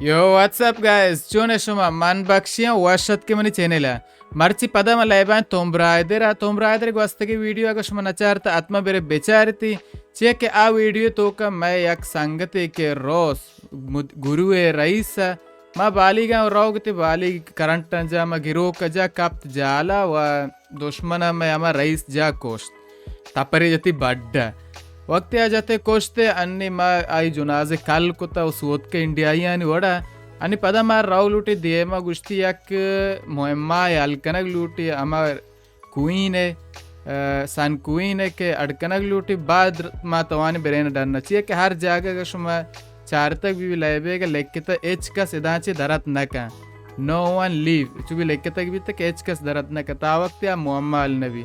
Yo, what's up guys? Chune shuma man Baxhi washat ke mani channel है. Marci pada ma laiban Tomb Raider gwastagi video aga shuma nacharta atma bere becharti check a video to ka मैं yak sangate ke ros guru e raisa ma baliga rogte balig current ja ma giro ka ja kapt jala wa dushmana ma ama rais ja kost tapare jati badda वक्त आ जाते कोशते अन्नी मा आई जुनाजे काल कोता उसवत के इंडियाई आणि वडा आणि पदा मार राव लूटी दिए मा गुश्ती एक मोहम्मा अलकनक लूटी अमर क्वीन है सन क्वीन है के अड़कनक लूटी बाद मा तवानी बेरेन डरना चाहिए कि हर जगह का शुमा चार तक भी लाइबे के लेके तो एच का सिदाचे दरत न का नो वन लीव चुबी लेके तक भी तक एच का दरत न का ता वक्त या मोहम्मा अल नबी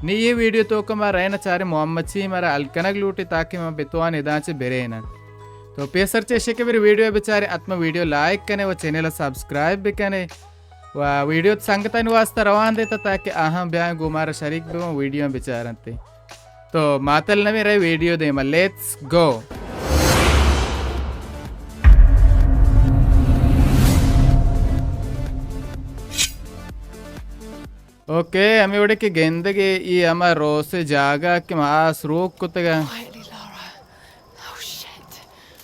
नी ये वीडियो तो का मैं रहना चाह रहे मोहम्मद सी मारा अलकनक लूटी ताकि मैं बेतवान इदाचे बेरेना तो पेसर चेशे के मेरे वीडियो बेचारे आत्मा वीडियो लाइक कने व चैनल सब्सक्राइब भी कने व वीडियो संगता वास्ता रवान देता ताकि अहम ब्याह गुमारा शरीक भी वीडियो बेचारते तो मातल नवी रहे video they let's go okay हमें उड़े के गेंद के ये हमारा रोज से जागा कि मास रोक कुत्तेगा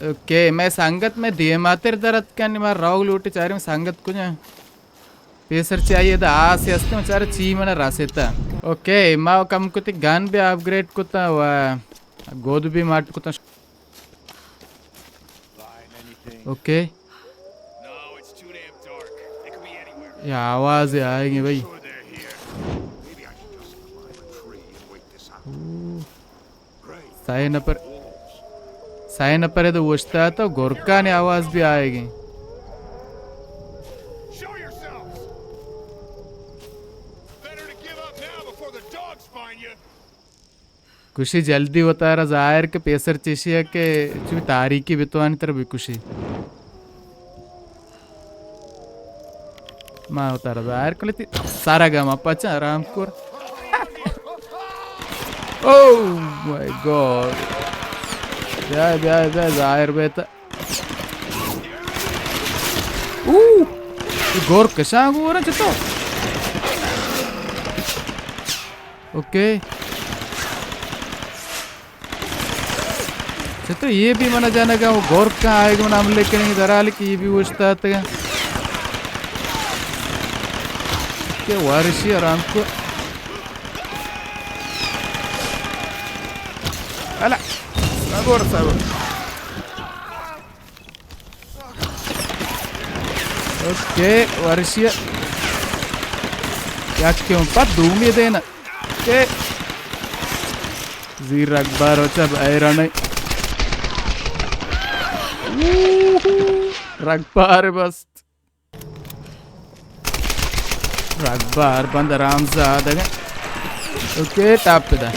ओके मैं संगत में दिए मातेर दरद क्या नहीं मार राव लूटे चारे में संगत कुछ है पेसर चाहिए था आस यास्ते में चारे ची मना रासेता ओके माँ कम कुत्ते गन भी अपग्रेड कुत्ता हुआ गोद भी मार कुत्ता ओके ये आवाज़ आएंगे भाई साइन पर है तो वोचता है तो गोरका ने आवाज भी आएगी खुशी जल्दी होता है जाहिर के पेसर चेशी है के चुभी तारीखी बितवानी तरह भी खुशी माँ होता है जाहिर को लेती सारा गामा पचा Rampur Oh my god. Yeah, जाहिर बेटा. गोर कशा हो रहा चतो. ओके. चतो ये भी मना जाना का वो गोर का आएगा नाम लेके नहीं दराल की ये भी पूछता था. क्या वारिशी आराम को अला सागोर ओके वर्षीय क्या क्यों पत दूमी देना के जीर अखबार हो चब ऐरा नहीं रखबार बस रखबार बंद आराम से आ देगा ओके टाप पे दा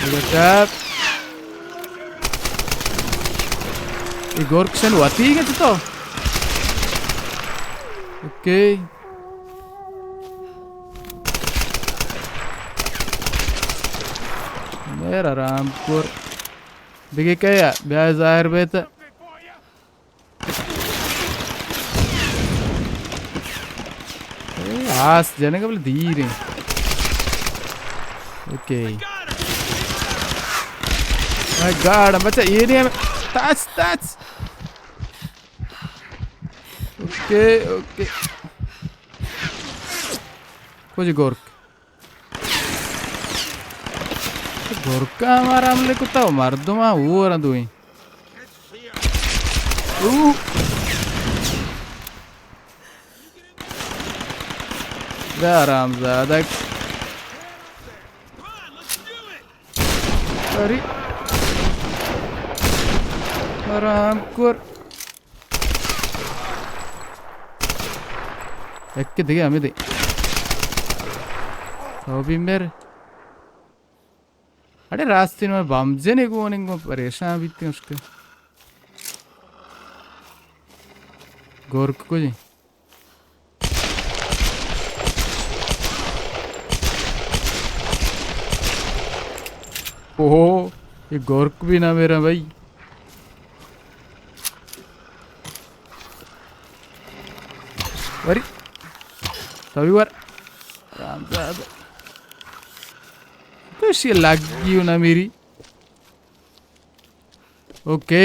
Tap. ये गोरक्शन वाती है क्या तो? ओके. मेरा रामपुर. बिगे क्या या? ब्याह जाहिर बेटा. आस जाने का बोले धीरे. ओके. My God, बच्चा ये नहीं है touch ओके कुछ गोरका हमारा हमले कुत्ता मार दो माँ वो रहा दुई आराम ज़्यादा अरे आराम कर एक के दिखे हमें दे तो भी मेरे अरे रास्ते में बामजे ने को नहीं को परेशान भी थे उसके गोरक को जी ओह ये गोरक भी ना मेरा भाई वरी तभी वर रामजादा कशी लगी ना मेरी. Okay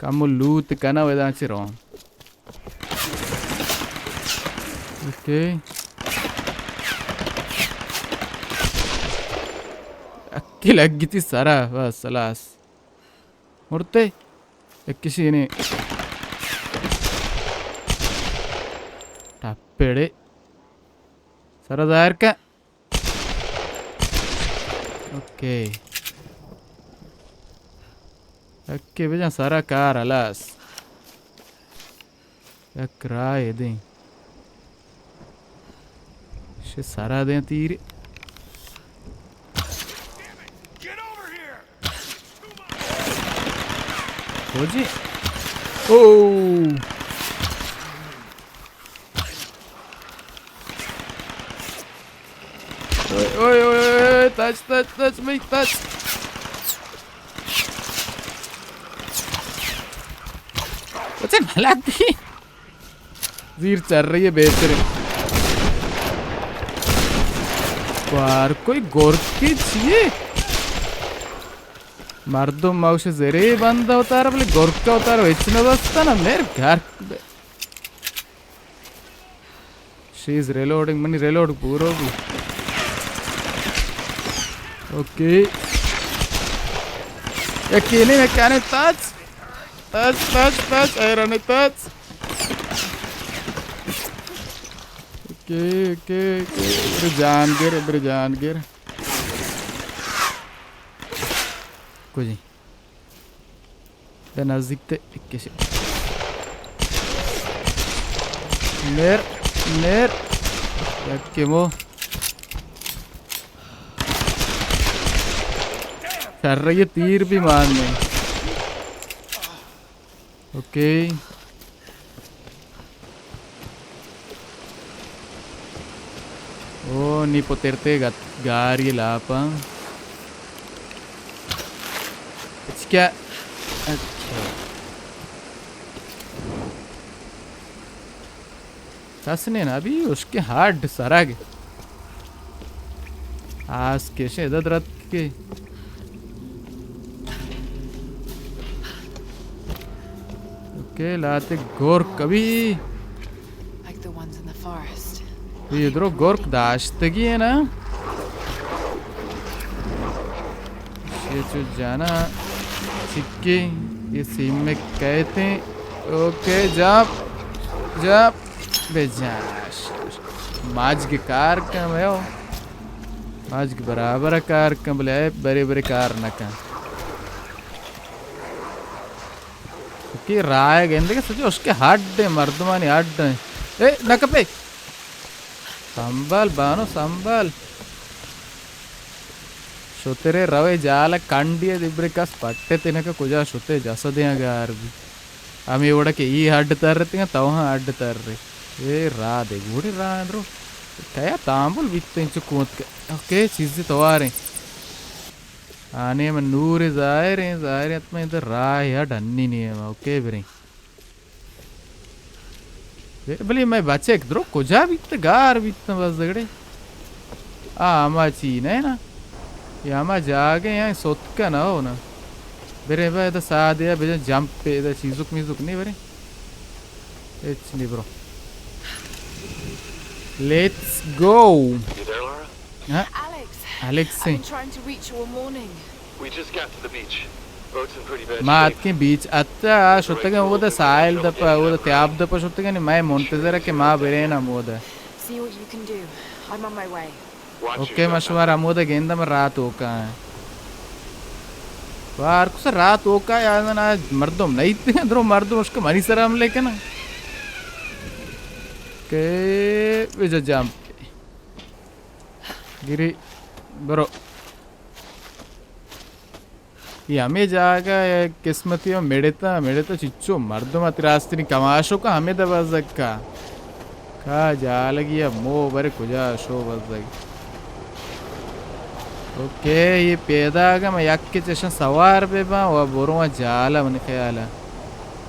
Kamu loot kana wedanci rom. Okay अक्की लग गई थी सारा बस सलास मुर्ते एक किसी ने टापेड़े सारा दायर का. ओके अक्की बेजा सारा कार अलास एक राय दें शे सारा दें तीर हो जी. ओह ओए ओए टच me touch. वैसे लगती जीर चल रही है बेहतरीन. बार कोई गोरकी चाहिए मर्दों माउश जरे बंद होता है बोले गोरका होता है वेचने दोस्ता ना मेरे घर she is reloading money reload पूरा भी. ओके अकेले में क्या नहीं touch आयरन नहीं touch. ओके जान गिर कुछ नहीं नजदीक थे कैसे नेर के वो कर रही है तीर भी मारने. Okay oh ni poterte gari lapa क्या अच्छा कसने ना अभी उसके हार्ड सराग आज कैसे इधर रत के ओके लाते गोर कभी ये इधर गोर्क दाश्तगी है ना ये जो जाना चिक्की ये सीम में कहते हैं. ओके जब बेजाश माज की कार का मैं हो माज की बराबर कार का बोले बड़े कार न का कि राय गेंदे के सोचो उसके हड्ड मर्दमानी हड्ड ए नकपे संभाल बानो संभाल शोतेरे रवे जाल कंडिये दिब्रे का पट्टे तेने का कुछ शोते जैसा दिया गार भी हमें उड़ा के ये हड्ड तर रहे हैं तो वहाँ हड्ड तर रहे ये रात है गुड़ी रात रो क्या तांबुल बीतते हैं चुकूत के. ओके चीज़ें तो आ रही आने में नूर ज़ाहिर है तो मैं इधर राह यार ढन्नी नहीं है. ओके बिरी भले मैं बच्चे एक द्रो कुजा बीतते गार बीतते बस दगड़े आमाची नहीं ना यामा जागे यहाँ सोत का ना हो ना बेरे भाई इधर साथ या बेरे जंप पे इधर चीज़ुक नहीं बेरे इट्स नहीं ब्रो लेट्स गो. हाँ Alex से मात के बीच अच्छा शुत्ते के वो द साइल द प वो द त्याब द प शुत्ते के नहीं मैं मोंटेज़र के माँ बेरे ना मोदा. ओके मशवरा मोदा गेंदा में रात होका है बार कुछ रात होका यार ना मर्दों नहीं थे अंदरों मर्दों उसके मरी सराम लेके ना के विजय जंप गिरी ब्रो ये हमें जाएगा किस्मती में मेरे तो चिच्चो मर्दों मत रास्ते नहीं कमाशो का हमें दबा सकता का जा लगी अब मो बरे कुजा शो बस लगी. ओके ये पैदा आगा मैं याक के चशन सवार पे बा वो बोरों जाला मने ख्याला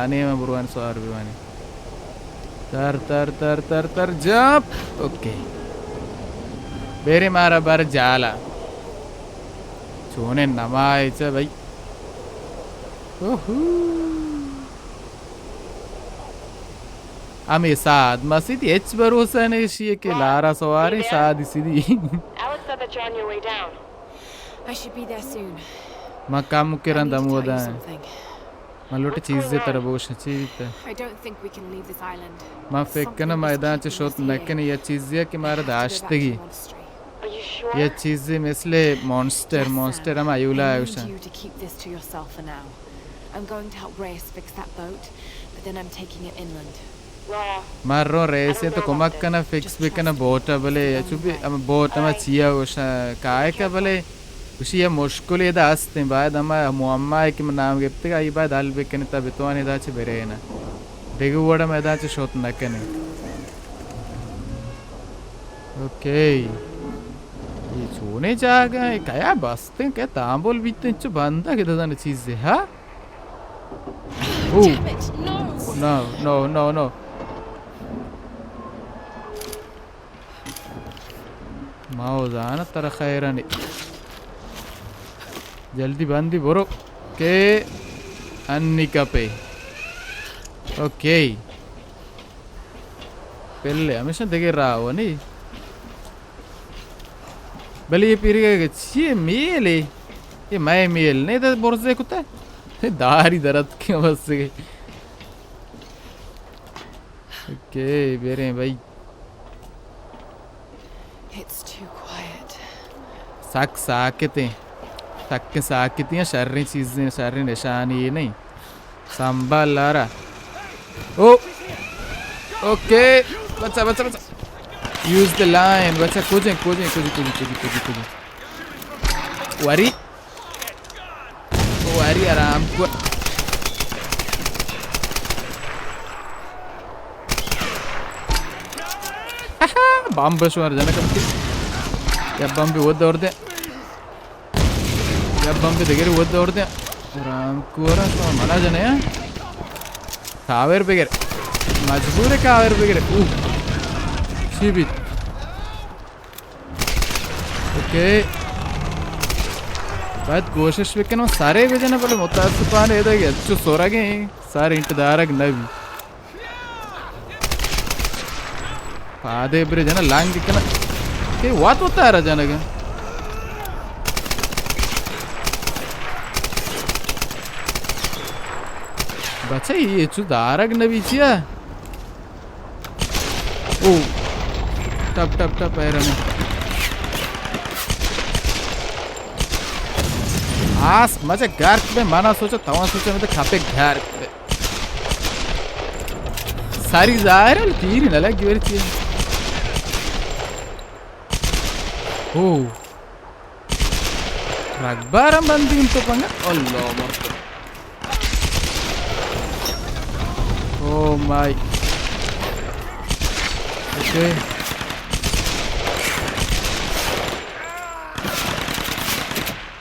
आने में बुरवान सवार भी वानी तर तर तर तर तर जंप ओके बेरे मारा बार जाला चोने नमाए चा भाई ओहो आमी साद मसीदी एच भरोसा नहीं शी के लारा सवारी साद सीधी I should be there soon. माँ काम मुकेरन दमुदा है मलोटे चीज़ें तरह बोश चीज़ I don't think we can leave this island. माँ फेंकना मैदान चे शोत नकने ये चीज़ें कि मारा दाश्ते की ये चीज़ें मिसले मॉन्स्टर हम आयुला है उसे you to keep this to yourself for now. I'm going to help Reyes fix that boat, but then I'm taking it inland. मारो रेस तो कुमाक का ना फिक्स भी करना बोट बले चुपी हम बोट हम चिया उसे काय का बले उसी ये मुश्किल ये दास्ते हैं बाद हमारे मुअम्मा है कि मैं नाम गिफ्ट का ये बाद हाल भी करने तब तो आने दाचे बेरे है ना देखो वाड़ा मैं दाचे शोट न करने ओके ये चुने जागा है क्या बस्ते हैं क्या तांबोल बीतते हैं चु बंदा किधर जाने चीज़ें हाँ ओह no no no no माओ जाना तरह खैरानी जल्दी बंदी बोरो के अन्निका पे ओके पहले हमेशा देखे रहा हो नहीं भले ये पीरी का ये मेल है ये मैं मेल नहीं तो बोर्से कुत्ता है दारी दर्द की बस से ओके बेरे भाई It's too quiet. साक साकेते तक के साकेतियाँ शर्री चीज़ें शर्री निशानी ये नहीं संभाल लारा ओ ओके बच्चा बच्चा बच्चा use the line बच्चा कुछ वारी आराम को बम बशवार जाना कब या बम भी वो दौड़ दे या बम भी देखें वो दौड़ दे राम कोरा तो मना जाने हैं कावेर बेगर मजबूर है कावेर बेगर शिबित ओके बात कोशिश भी करना सारे भी जाना पहले मुतासिफान है तो क्या चु सोरा के सारे इंतज़ार नबी आधे ब्रिज है ना लांग दिखना के वात होता है राजा ने बच्चा ये चुदारक नबीचिया ओ टप टप टप है रने आस मजे गार्क में माना सोचा तवा सोचा में तो खापे गार्क में सारी ज़ाहिर है तीर न लगी very cheese Oh, ragbaram bandi untuk panggil Allah murka. Oh my. Okay.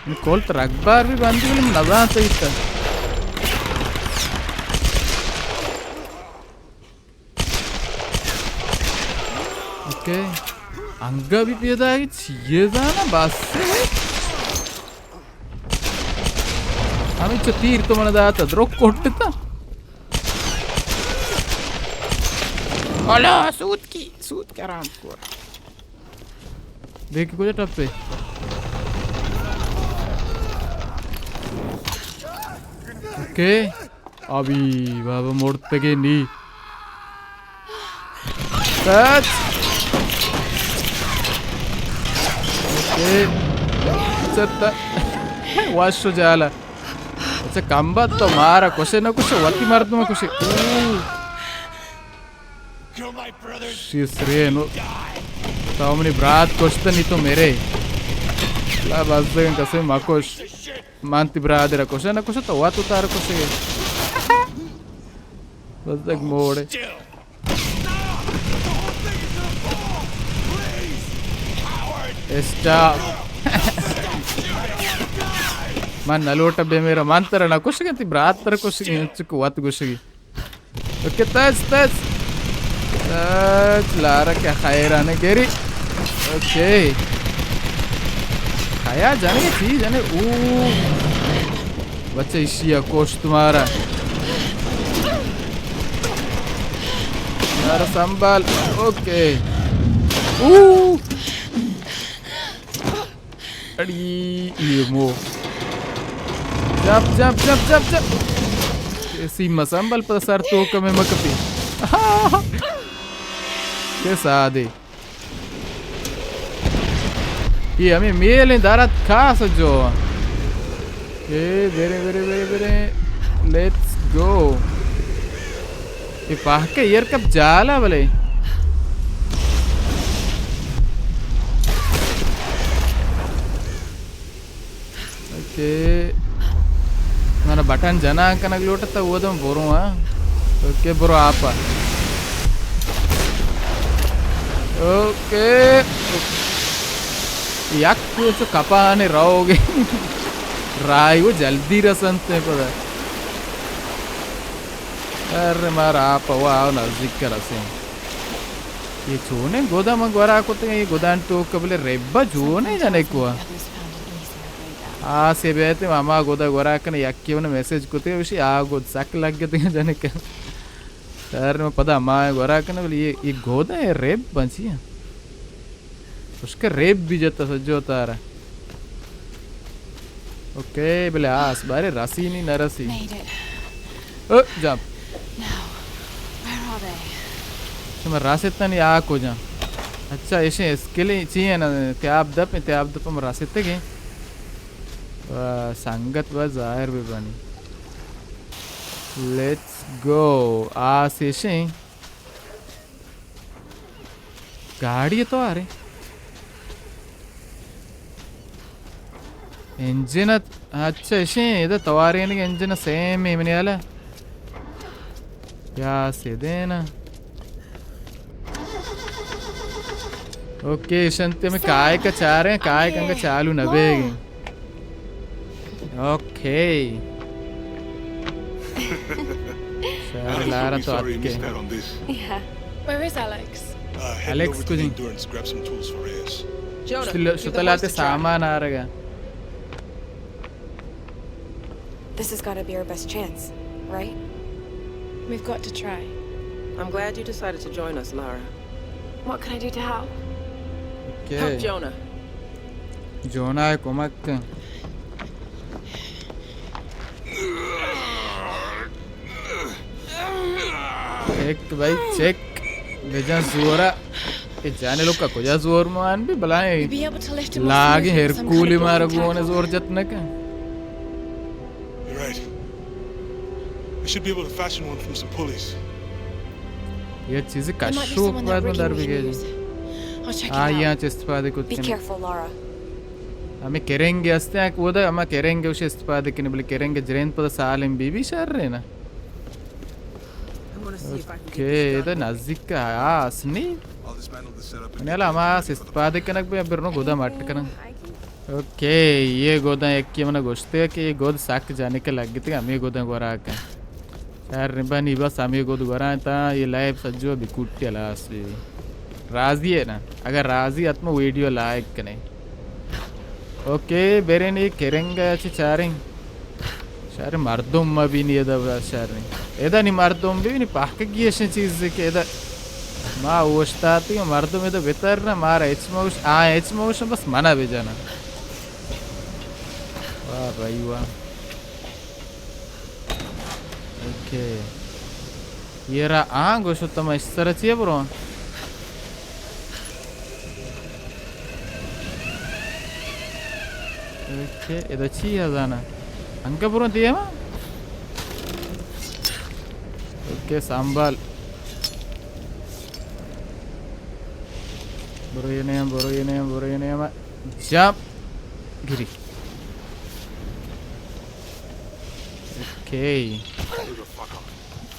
Ini kol ragbar भी bandi belum नज़ा तो इतना. Okay. अंगा भी पिया है कि ये जाना बस हमें चतीर तो मना दाता द्रोक कोट्टे था अला सूत क्या राम को देखिए कुछ टप्पे ओके अभी बाबा मोड़ते के नी सच चत्ता वाशो जाला अच्छा कंबा तो मारा कुछ ना कुछ वाती मार दूँ मैं कुछ शीश्रेनो तो हमने ब्रात कुछ तो नहीं तो मेरे ला बस दें कैसे माकोश मानती ब्रात रहा कुछ ना कुछ तो वात उतार कुछ बस देख मोड़े Stop. Man nalota be mera mantara na kushigi bratra kushigi chuk wat kushigi. Okay, touch. Lara क्या खाएरा ने गेरी. Okay. खाया जाने की चीज जाने बच्चे इशिया कोश तुम्हारा. यार संभाल. Okay. अड़ी ये मो. Jump. सीमा संभाल पर सर तो कमे मकपी. Che sade. Iya mi miele darat casa jo. Okay, very. Let's go. ये पाह के यार कब जाला भले. Okay. mana button jana kana glota ta odam boru ha. Okay bro apa. Okay. याक कुछ कपाने रहोगे. राय वो जल्दी रसंते पड़ा. अरे मारा आप वाव नज़दीक का रसें. ये चोने गोदा मंगवारा को तो ये गोदान तो कबले रेब्बा चोने जाने को. से बेहते मामा गोदा गोरा करने याक्की उन्हें मैसेज को तो उसी गोद सक लग गए थे जाने का. यार मैं पता माँ गोरा करने बोले ये गोदा है रेब बंची है. उसका रेप भी जाता सज्जो तारा. ओके बोले आस बारे रासी नहीं नरसी. जंप. तुम रास्ते नहीं आ को जा. अच्छा ऐसे इसके लिए चाहिए ना त्याब दप हम रास्ते के. संगत व जाहिर भी बनी. Let's go. आस ऐसे गाड़ी तो आ रही. इंजन अच्छा ऐसे इधर तवारे नहीं इंजन सेम ही बने वाला. क्या सीधे ना. ओके शंते में काय का चार है काय कंगा चालू नबेगी. ओके चार लारा तो आके. Yeah. Where is Alex? Alex कुछ नहीं. शुतलाते सामान आ रहा. This has got to be our best chance, right? We've got to try. I'm glad you decided to join us, Lara. What can I do to help? Okay. Help Jonah. Jonah है कोमक. एक भाई check. बेजा जोरा. ये जाने लोग का कोई जोर मान भी बलाएं. लागे हेरकूली मारा गुओं ने जोर जतने का. Right. We should be able to fashion one from some pulleys. ये चीज़ें कशो बाद में दर भी गए. यहाँ चेस्ट पादे कुछ Be careful, Lara. हमें करेंगे अस्ते हैं वो दा हमें करेंगे उसे चेस्ट पादे किन्हें बोले करेंगे जरेंट पर सालें बीबी शर रहे ना. ओके इधर नज़दीक का आसनी. मैंने हमारा चेस्ट पादे कनक भी अब बिरनो गोदा मार्ट कनक. ओके ये गोदा एक की मना गोश्ते है कि ये गोद साक जाने के लग गए थे. हमें गोदा गोरा का यार निबानी बस हमें गोद गोरा था. ये लाइव सज्जो बिकुट्टी लास भी राजी है ना. अगर राजी आत्मा वीडियो लाइक करें. ओके बेरे नहीं करेंगे अच्छे चारें. शारे मर्दों में भी नहीं इधर शारे इधर नहीं मर्दों भी नहीं पाके की ऐसी चीज़ के इधर माँ वोस्ता थी मर्दों में तो बेहतर ना मारा एच मोशन बस मना भेजना. वाह भाई वाह. ओके ये रहा गोशो तो मैं इस तरह चाहिए ब्रो. ओके इधर चाहिए जाना. अंक ब्रो दिए माँ. ओके संभाल. ब्रो ये नहीं माँ. Jump Giri. Okay.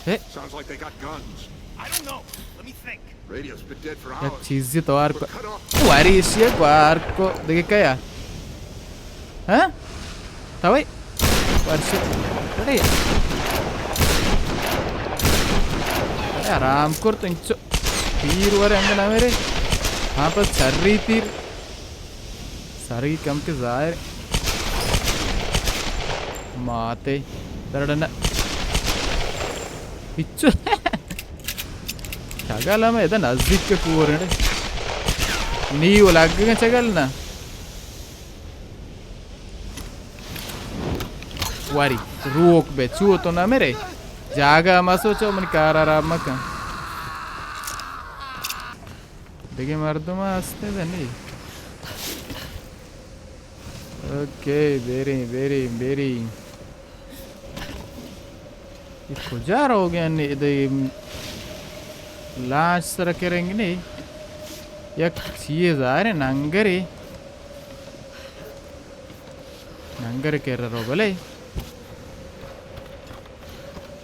Hey. Sounds like they got guns. Radio's been dead for या hours. चीज़ तो आर को We're cut off. वारिश ये बार को देखे क्या हाँ तवे वर्ष अरे आराम कर तो इंचो तीर वाले अंगन ना मेरे हाँ पर सर्री तीर सारी कम के ज़ाहिर माते दर्दना इच्चो चगला में इधर नज़दीक के कुआं है नी वो लग गया चगल ना वारी रोक बे चूहो तो ना मेरे जागा मसोचो मन कार आराम मका देखिए मर्दों में हंसते थे नहीं ओके बेरी ये खुजार हो गया नहीं इधर लाश सर करेंगे नहीं या चीज़ आ रहे नंगरे कह रहा हो भले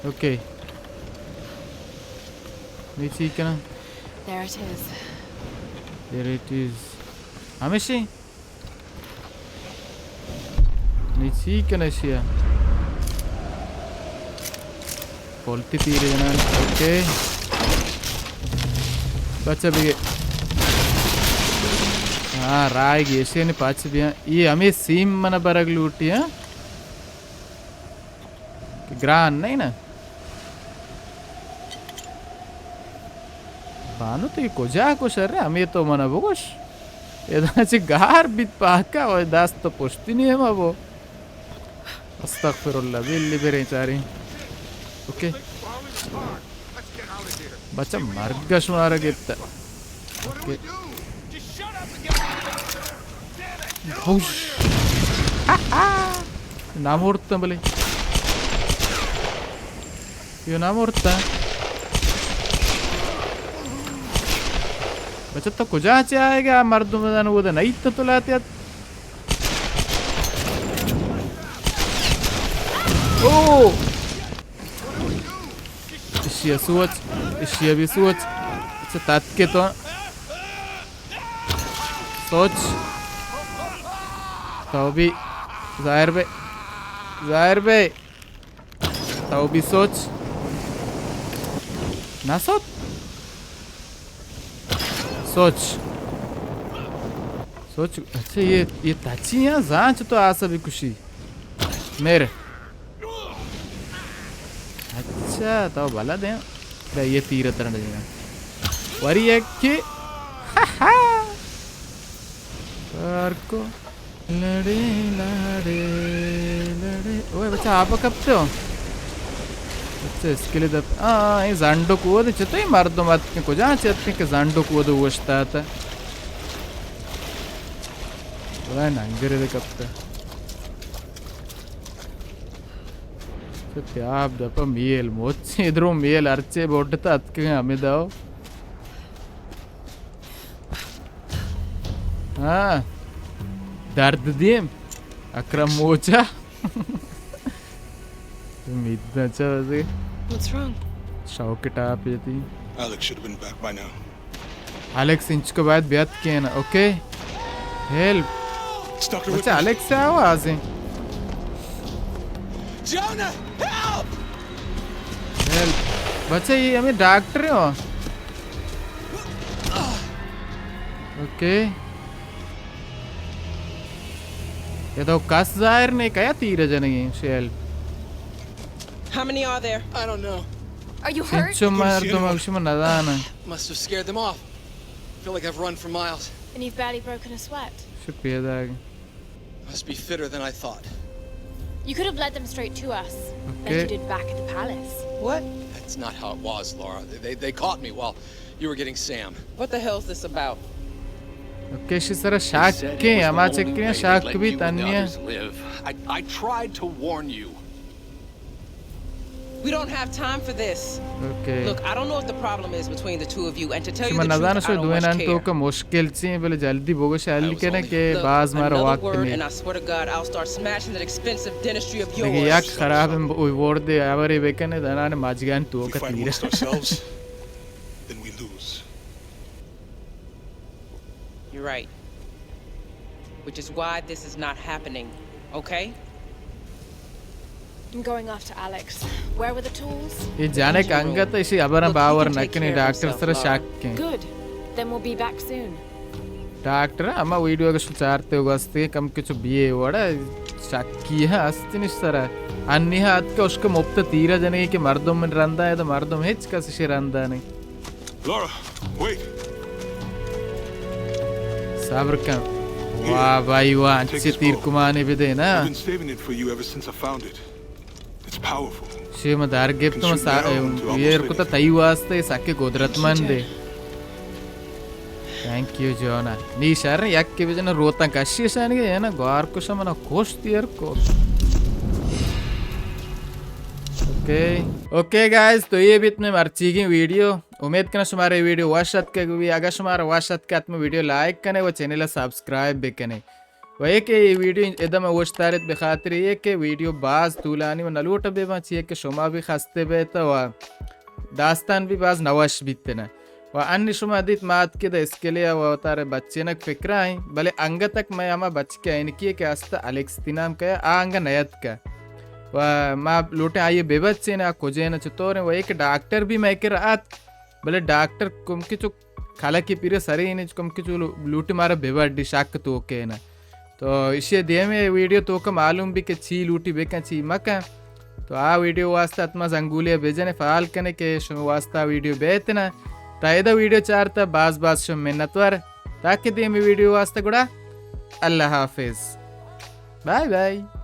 ओके नीचे क्या There it is. There it is हमेशा नीचे क्या नशिया बोलती तीरे ना ओके बच्चा भी हाँ राय की ऐसे नहीं पाँच भी हैं ये हमें सीम मना बरग लूटी हैं ग्रान नहीं ना बानो तो ये कोजा को शर है हमें तो मना बोश ये दांचे गार बीत पाका और दास तो पुष्टि नहीं है माँ वो अस्तगफिरुल्लाह बिल्ली बेरे चारी ओके बच्चा मर्गश मारा गिरता ओके हुश नाम उड़ता बोले ये नाम उड़ता बच्चा तो कुछ आचे आएगा मर्दों में जाना वो तो नहीं तो लाते ओ इश्या सोच इश्या भी सोच अच्छा तात के तो सोच तो भी जाहिर बे तो भी सोच ना सोच अच्छा ये ताची यहाँ जांच तो आ सभी खुशी मेरे अच्छा तो भला दे ये तीर तरह देगा वरी एक के को लड़े ओए बच्चा आप कब से हो अच्छा इसके लिए दब ये जांडो को दे चतो ही मार दो मत को जहाँ चाहते कि जांडो को दो वस्ता था वह नंगे दे कब तक आप दपा मेल मोचे इधरों मेल अर्चे बोटता अतके हमें दाओ हाँ दर्द दिए अक्रम मोचा तुम इतना अच्छा वैसे What's wrong? शौक के टाप ये थी Alex should have been back by now. Alex inch के बाद ब्यात किया ना okay help Stuck her with अच्छा एलेक्स से आओ आज Jonah, help! हेल्प बच्चा ये हमें डॉक्टर हो ओके ये तो कस जाहिर नहीं क्या तीर जनेगी shell How many are there? I don't know. Are you hurt? इंचो मार तो मगशी में नदाना Must have scared them off. Feel like I've run for miles. And you've barely broken a sweat. शुक्रिया दाग Must be fitter than I thought. You could have led them straight to us, like Okay. you did back at the palace. What? That's not how it was, Laura. They caught me while you were getting Sam. What the hell's this about? Okay शिसरा शाक के हमारे चक्कर शाक भी तन्निया I tried to warn you. We don't have time for this. Okay Look, I don't know what the problem is between the two of you, and to tell you शिमा the truth, नदाना I show don't दुए much नान तो care. का मुश्किल ची बोले जल्दी बोगो शाली के ना के Look, बाज मारो another वाक्त word, में and I swear to God, I'll start smashing that expensive dentistry of देखिए yours. याक खराब है वो वोट दे आवारे बेकने दाना ने माजगान तो We का fight तीर amongst ourselves. then we lose. You're right. Which is why this is not happening, okay? I'm going after Alex. Where were the tools? ये जाने का अंगत इसी अबरा बावर नकनी डॉक्टर सर शाक के Good. Then we'll be back soon. Doctor अम्मा video के सुचारते हो गस्ते कम कुछ बीए वड़ा शाकी है अस्तिन इस तरह अन्य हाथ का उसके मुफ्त तीरा जने के मर्दों में रंदा है तो मर्दों में हिच का सिशे रंदा नहीं Laura, wait. साबर का वाह भाई वाह अच्छे तीर कुमाने भी दे ना I've been saving it for you ever since I found it. It's powerful. शे मदार गिफ्ट तो ये रुको तो तई वास्ते साके गोदरतमान दे थैंक यू जोना नी शहर याक के वजह ना रोता कशी शान के है ना गार को शमना कोश तीर को ओके गाइस तो ये भी इतने मर्ची की वीडियो उम्मीद करना तुम्हारे वीडियो वाशत के भी अगर तुम्हारा वाशत के आत्म वीडियो लाइक करने वो चैनल सब्सक्राइब भी करने वही के ये वीडियो एकदम वोश्तारित बेखातिर ये के वीडियो बाज तूलानी व नलूट भी बचिए के शुमा भी खस्ते बे तो दास्तान भी बाज नवाश बीतते ना व अन्य शुमा दित मात के इसके लिए वो तारे बच्चे नक फिक्र आई भले अंग तक मैं आमा बच के इनकी के आस्ता अलेक्स तिनाम का आंग नयत का व माँ लूटे आइए बेबच्चे ना खोजे ना चतोरे वो एक डॉक्टर भी मैं के रात भले डॉक्टर कुम के चुक खाला की पीरे सरे ही नहीं कुम के चु लूटे मारा बेबा डिशाक तो के ना तो इसे दे में वीडियो तो का मालूम भी के छी लूटी बेका छी मका तो आ वीडियो वास्ता आत्मा जंगूलिया भेजने फाल करने के शुम वास्ता वीडियो बेतना तायदा वीडियो चारता बाज बाज शुम मिन्नतवर ताकि दे में वीडियो वास्ता गुड़ा अल्लाह हाफिज बाय बाय